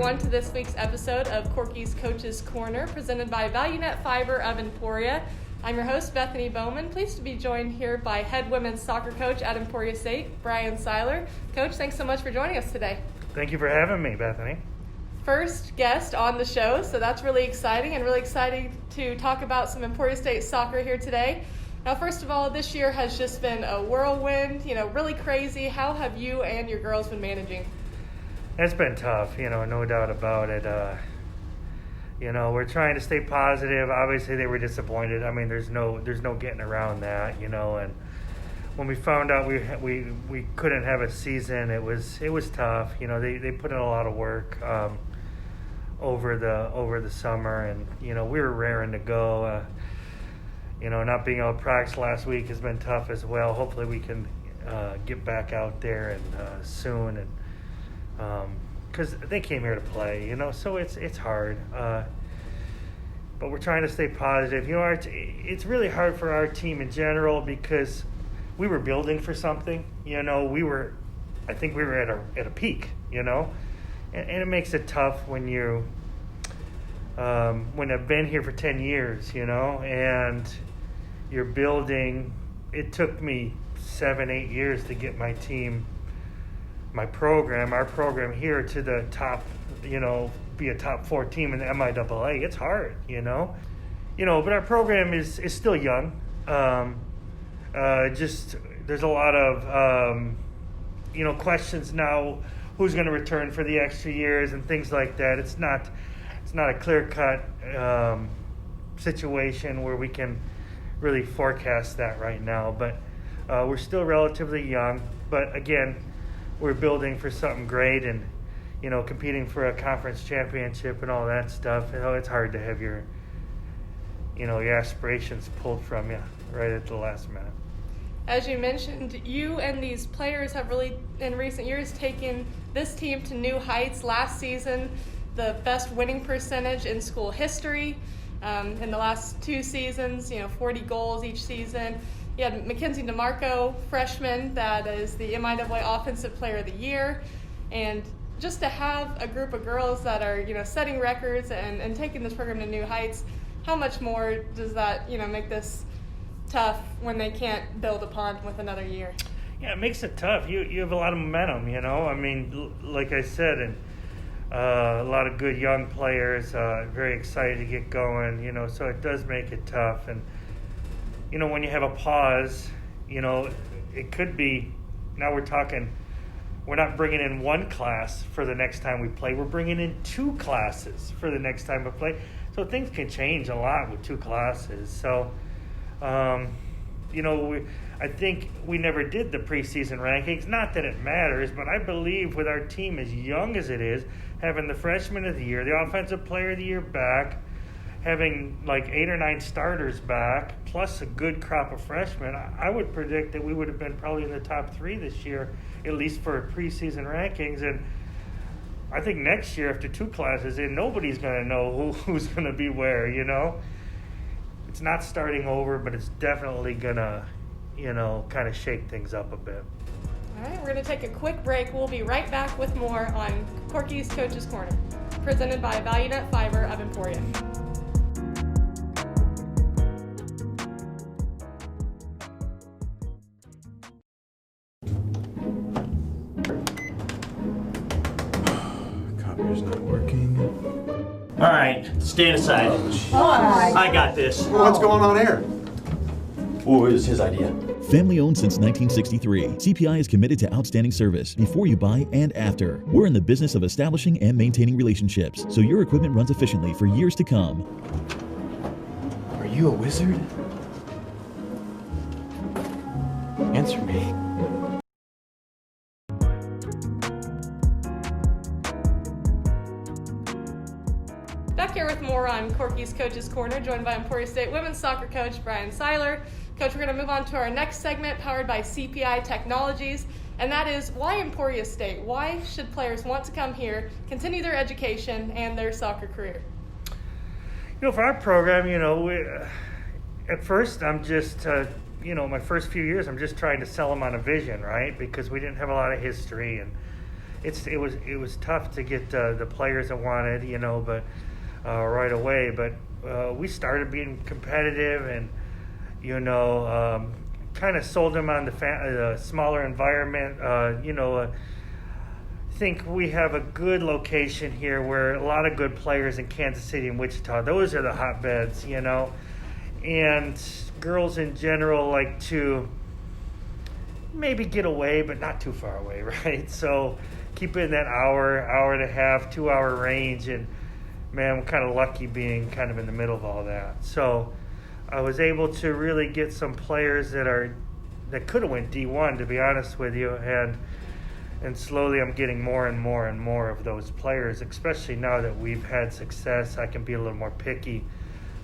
everyone, to this week's episode of Corky's Coach's Corner, presented by Valu-Net Fiber of Emporia. I'm your host, Bethany Bowman. Pleased to be joined here by head women's soccer coach at Emporia State, Bryan Sailer. Coach, thanks so much for joining us today. Thank you for having me, Bethany. First guest on the show, so that's really exciting, and really exciting to talk about some Emporia State soccer here today. Now, first of all, this year has just been a whirlwind, really crazy. How have you and your girls been managing? It's been tough, no doubt about it. We're trying to stay positive. Obviously, they were disappointed. I mean, there's no getting around that, and when we found out we couldn't have a season, it was tough. They put in a lot of work over the summer, and we were raring to go. Not being able to practice last week has been tough as well. Hopefully, we can get back out there and soon, and because they came here to play, so it's hard. But we're trying to stay positive. It's really hard for our team in general because we were building for something. I think we were at a peak. And it makes it tough when when I've been here for 10 years, and you're building. It took me 7-8 years to get my team, our program here to the top, be a top 4 team in the MIAA. It's hard, but our program is still young. There's a lot of, questions now, who's going to return for the extra years and things like that. It's not a clear-cut situation where we can really forecast that right now, but we're still relatively young. But again, we're building for something great, and competing for a conference championship and all that stuff. It's hard to have your aspirations pulled from you right at the last minute. As you mentioned, you and these players have really, in recent years, taken this team to new heights. Last season, the best winning percentage in school history. In the last 2 seasons, 40 goals each season. You had Mackenzie DeMarco, freshman, that is the MIAA Offensive Player of the Year. And just to have a group of girls that are, setting records and taking this program to new heights, how much more does that, make this tough when they can't build upon with another year? Yeah, it makes it tough. You have a lot of momentum, I mean, like I said, and a lot of good young players, very excited to get going, so it does make it tough. And, when you have a pause, it could be, now we're not bringing in 1 class for the next time we play. We're bringing in 2 classes for the next time we play. So things can change a lot with 2 classes. So, I think we never did the preseason rankings. Not that it matters, but I believe with our team as young as it is, having the freshman of the year, the offensive player of the year back, having like 8 or 9 starters back, plus a good crop of freshmen, I would predict that we would have been probably in the top 3 this year, at least for preseason rankings. And I think next year, after 2 classes in, nobody's going to know who's going to be where, It's not starting over, but it's definitely going to, kind of shake things up a bit. All right, we're going to take a quick break. We'll be right back with more on Corky's Coach's Corner, presented by Valu-Net Fiber of Emporia. Copier's not working. All right, stand aside. I got this. What's going on here? Oh, it was his idea. Family owned since 1963, CPI is committed to outstanding service before you buy and after. We're in the business of establishing and maintaining relationships so your equipment runs efficiently for years to come. Are you a wizard? Answer me. Back here with more on Corky's Coach's Corner, joined by Emporia State women's soccer coach Bryan Sailer. Coach, we're going to move on to our next segment, powered by CPI Technologies, and that is, why Emporia State? Why should players want to come here, continue their education and their soccer career? For our program, at first I'm just, my first few years I'm just trying to sell them on a vision, right? Because we didn't have a lot of history, and it was tough to get the players I wanted, you know, but right away. But we started being competitive, and you know, kind of sold them on the smaller environment. You know, I think we have a good location here where a lot of good players in Kansas City and Wichita. Those are the hotbeds, you know, and girls in general like to maybe get away, but not too far away, right? So keep it in that hour and a half, 2 hour range. And man, I'm kind of lucky being kind of in the middle of all that. So I was able to really get some players that could have went D1, to be honest with you. And slowly I'm getting more and more and more of those players, especially now that we've had success. I can be a little more picky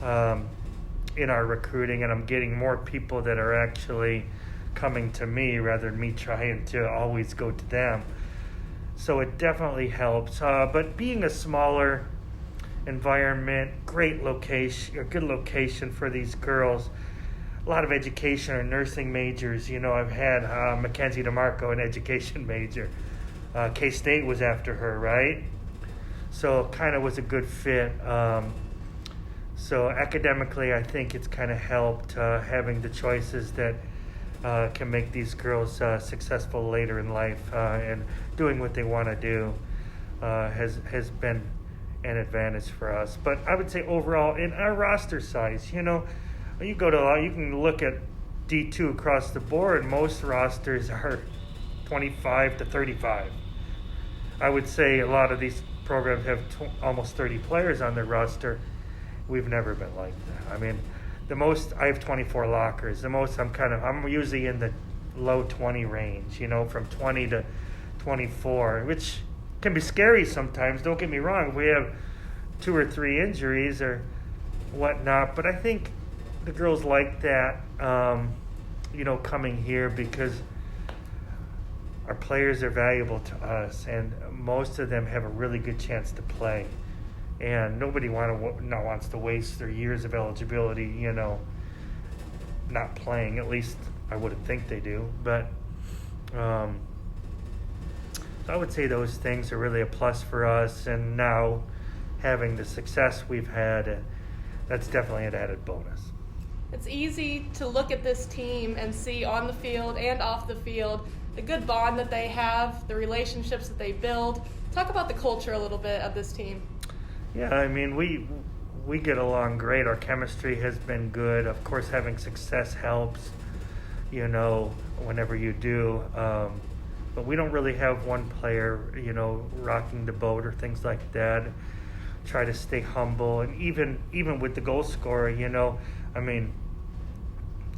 in our recruiting, and I'm getting more people that are actually coming to me rather than me trying to always go to them. So it definitely helps. But being a smaller environment, great location, a good location for these girls. A lot of education or nursing majors. You know, I've had Mackenzie DeMarco, an education major. K-State was after her, right? So kind of was a good fit. So academically, I think it's kind of helped having the choices that can make these girls successful later in life, and doing what they want to do has been an advantage for us. But I would say overall, in our roster size, you know, you can look at D2 across the board. Most rosters are 25 to 35. I would say a lot of these programs have almost 30 players on their roster. We've never been like that. I mean, the most, I have 24 lockers. The most I'm usually in the low 20 range, you know, from 20 to 24, which can be scary sometimes. Don't get me wrong. We have 2 or 3 injuries or whatnot, but I think the girls like that, you know, coming here because our players are valuable to us, and most of them have a really good chance to play. And nobody wants to waste their years of eligibility, you know, not playing. At least I wouldn't think they do. But so I would say those things are really a plus for us. And now having the success we've had, that's definitely an added bonus. It's easy to look at this team and see on the field and off the field the good bond that they have, the relationships that they build. Talk about the culture a little bit of this team. Yeah, I mean, we get along great. Our chemistry has been good. Of course, having success helps, you know, whenever you do. But we don't really have one player, you know, rocking the boat or things like that. Try to stay humble. And even with the goal scorer, you know, I mean,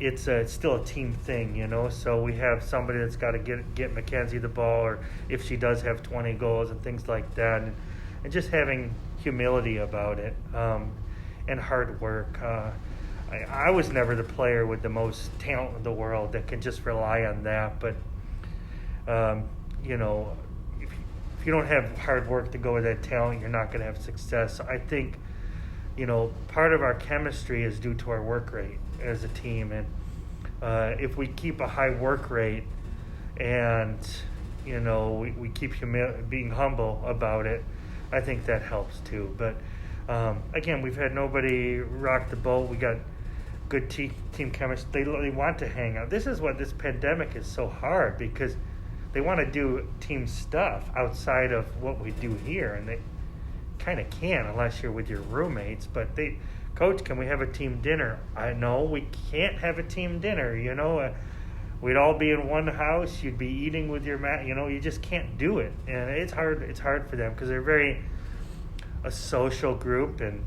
it's still a team thing, you know. So we have somebody that's got to get Mackenzie the ball, or if she does have 20 goals and things like that. And just having humility about it, and hard work. I was never the player with the most talent in the world that can just rely on that. But, you know, if you don't have hard work to go with that talent, you're not going to have success. So I think, you know, part of our chemistry is due to our work rate as a team. And if we keep a high work rate and, you know, we keep being humble about it, I think that helps too. But again, we've had nobody rock the boat. We got good team chemistry. They want to hang out. This is what this pandemic is so hard, because they want to do team stuff outside of what we do here, and they kind of can't unless you're with your roommates. But Coach, can we have a team dinner? I know we can't have a team dinner. You know, we'd all be in one house. You'd be eating with your mat. You know, you just can't do it, and it's hard. It's hard for them because they're a social group, and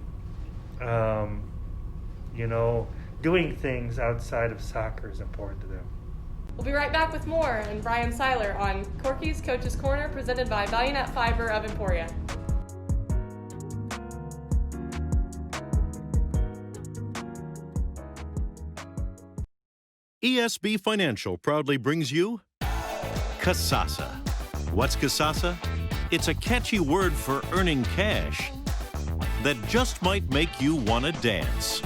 you know, doing things outside of soccer is important to them. We'll be right back with more and Bryan Sailer on Corky's Coach's Corner, presented by Valu-Net Fiber of Emporia. ESB Financial proudly brings you Kasasa. What's Kasasa? It's a catchy word for earning cash that just might make you want to dance.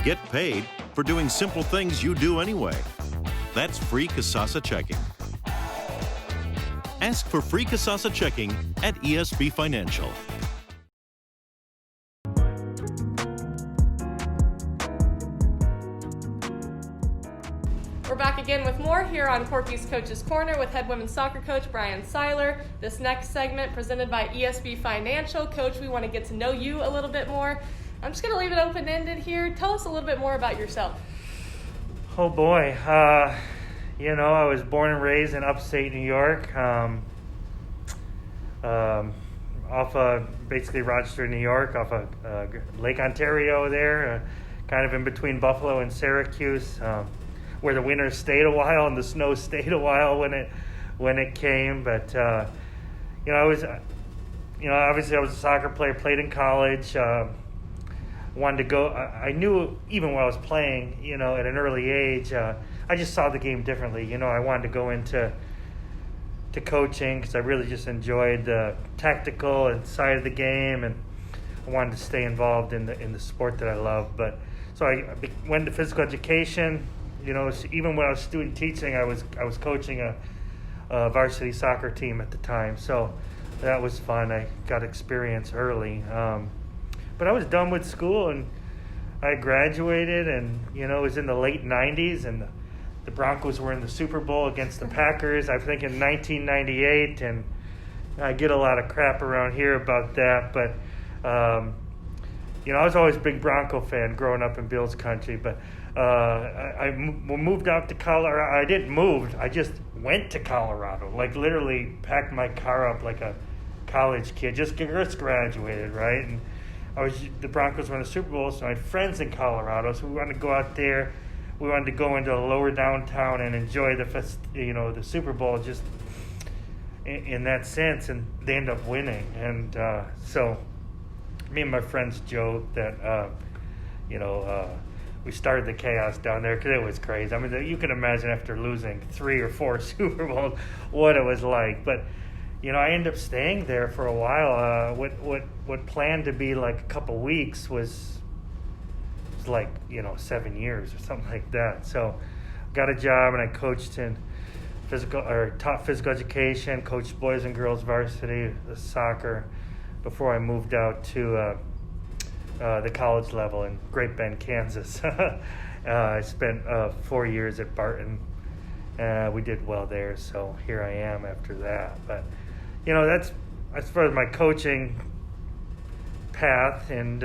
Get paid for doing simple things you do anyway. That's free Kasasa checking. Ask for free Kasasa checking at ESB Financial. We're back again with more here on Corky's Coach's Corner with head women's soccer coach Bryan Sailer. This next segment presented by ESB Financial. Coach, we want to get to know you a little bit more. I'm just going to leave it open-ended here. Tell us a little bit more about yourself. Oh boy, you know, I was born and raised in upstate New York, off of basically Rochester, New York, off of Lake Ontario there, kind of in between Buffalo and Syracuse, where the winter stayed a while and the snow stayed a while when it came. But you know, obviously I was a soccer player, played in college. Wanted to go. I knew even when I was playing, you know, at an early age, I just saw the game differently. You know, I wanted to go into coaching because I really just enjoyed the tactical side of the game, and I wanted to stay involved in the sport that I love. But so I went to physical education. You know, even when I was student teaching, I was coaching a varsity soccer team at the time. So that was fun. I got experience early. But I was done with school and I graduated, and you know, it was in the late 90s, and the Broncos were in the Super Bowl against the Packers, I think in 1998, and I get a lot of crap around here about that, but you know, I was always a big Bronco fan growing up in Bills country. But I moved out to Colorado. I didn't move, I just went to Colorado, like literally packed my car up like a college kid, just graduated, right? And the Broncos were in the Super Bowl, so I had friends in Colorado, so we wanted to go out there. We wanted to go into the lower downtown and enjoy the Super Bowl just in that sense, and they ended up winning. And so me and my friends joked that, we started the chaos down there because it was crazy. I mean, you can imagine after losing 3 or 4 Super Bowls what it was like. But you know, I ended up staying there for a while. What planned to be like a couple weeks was like, you know, 7 years or something like that. So got a job and I coached in taught physical education, coached boys and girls varsity soccer before I moved out to the college level in Great Bend, Kansas. I spent 4 years at Barton. We did well there, so here I am after that. But you know, that's as far as my coaching path, and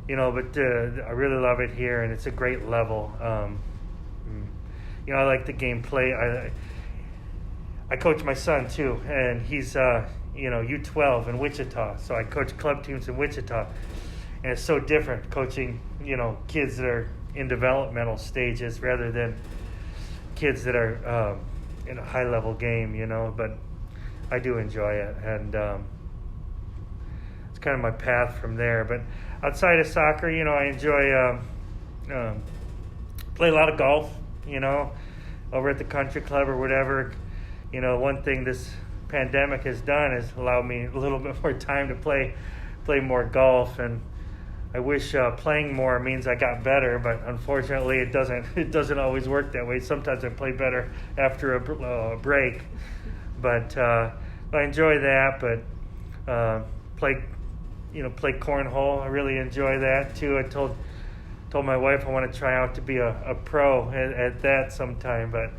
you know, but I really love it here, and it's a great level. You know, I like the gameplay. I coach my son too, and he's you know, U12 in Wichita, so I coach club teams in Wichita, and it's so different coaching, you know, kids that are in developmental stages rather than kids that are in a high level game, you know. But I do enjoy it, and it's kind of my path from there. But outside of soccer, you know, I enjoy play a lot of golf, you know, over at the country club or whatever. You know, one thing this pandemic has done is allowed me a little bit more time to play more golf, and I wish playing more means I got better, but unfortunately it doesn't always work that way. Sometimes I play better after a break. But I enjoy that. But play cornhole. I really enjoy that too. I told my wife I want to try out to be a pro at that sometime, but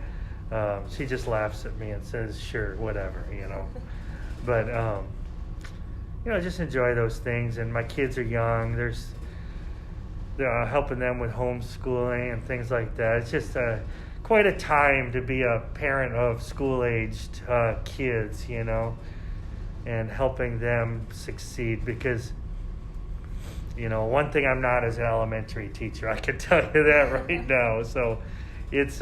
she just laughs at me and says, "Sure, whatever," you know. But you know, just enjoy those things. And my kids are young. There's helping them with homeschooling and things like that. It's just quite a time to be a parent of school-aged kids, you know, and helping them succeed. Because, you know, one thing I'm not is an elementary teacher. I can tell you that right now. So it's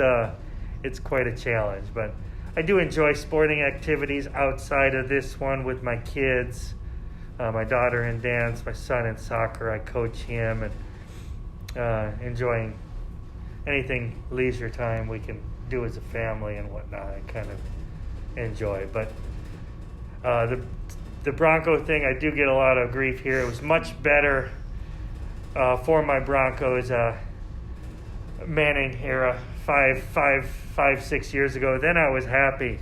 quite a challenge. But I do enjoy sporting activities outside of this one with my kids. My daughter in dance, my son in soccer. I coach him, and enjoying anything leisure time we can do as a family and whatnot. I kind of enjoy. But the Bronco thing, I do get a lot of grief here. It was much better for my Broncos Manning era 6 years ago. Then I was happy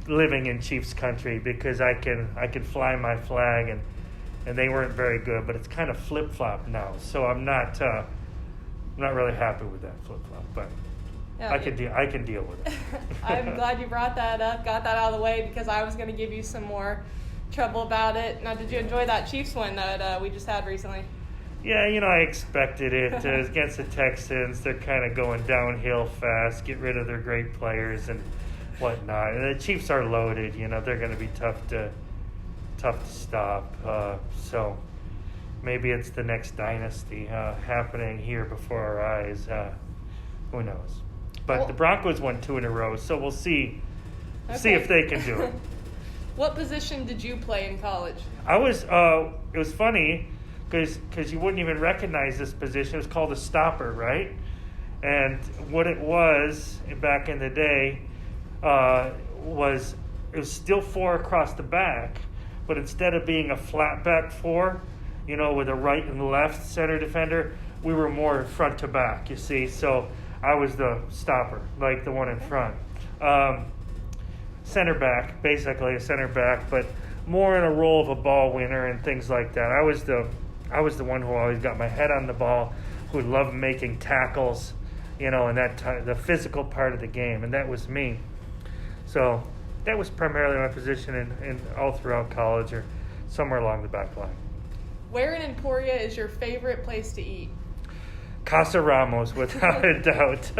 living in Chiefs country because I could fly my flag, and they weren't very good. But it's kind of flip flop now, so I'm not really happy with that flip flop. But Yeah, I can deal with it. I'm glad you brought that up, got that out of the way, because I was going to give you some more trouble about it. Now, did you enjoy that Chiefs win that we just had recently? Yeah, I expected it. Against the Texans, they're kind of going downhill fast, get rid of their great players and whatnot. And the Chiefs are loaded. They're going to be tough to stop. So maybe it's the next dynasty happening here before our eyes. Who knows? But the Broncos won 2 in a row, so we'll see. See if they can do it. What position did you play in college? I was. It was funny because you wouldn't even recognize this position. It was called a stopper, right? And what it was back in the day was it was still 4 across the back, but instead of being a flat back 4, with a right and left center defender, we were more front to back. You see, so I was the stopper, like the one in front. Center back, basically a center back, but more in a role of a ball winner and things like that. I was the one who always got my head on the ball, who loved making tackles, and the physical part of the game, and that was me. So that was primarily my position in all throughout college or somewhere along the back line. Where in Emporia is your favorite place to eat? Casa Ramos, without a doubt.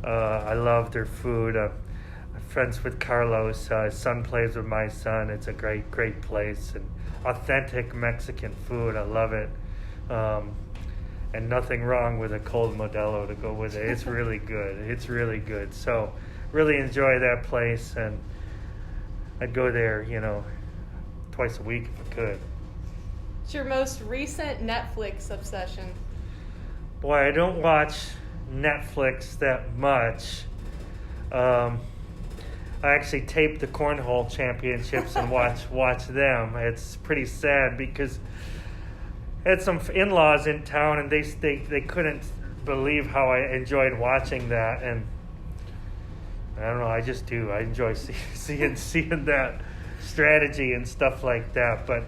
I love their food. I'm friends with Carlos. His son plays with my son. It's a great, great place. And authentic Mexican food. I love it. And nothing wrong with a cold Modelo to go with it. It's really good. It's really good. So really enjoy that place. And I'd go there, twice a week if I could. What's your most recent Netflix obsession? Boy, I don't watch Netflix that much. I actually taped the cornhole championships and watch them. It's pretty sad because I had some in-laws in town and they couldn't believe how I enjoyed watching that, and I don't know, I just do. I enjoy seeing that strategy and stuff like that, but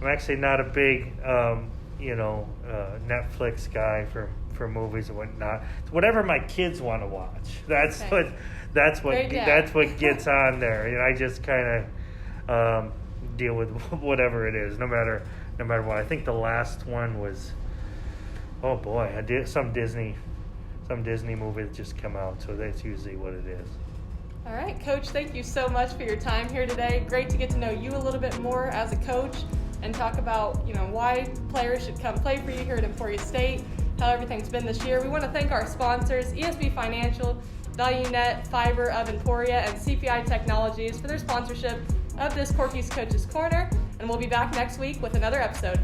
I'm actually not a big Netflix guy for movies and whatnot. It's whatever my kids want to watch. That's what gets on there. I just kind of deal with whatever it is, no matter what. I think the last one was, oh boy, I did some Disney movie that just come out, so that's usually what it is. All right, Coach, thank you so much for your time here today. Great to get to know you a little bit more as a coach and talk about, why players should come play for you here at Emporia State, how everything's been this year. We want to thank our sponsors, ESB Financial, Valu-Net Fiber of Emporia, and CPI Technologies for their sponsorship of this Corky's Coach's Corner, and we'll be back next week with another episode.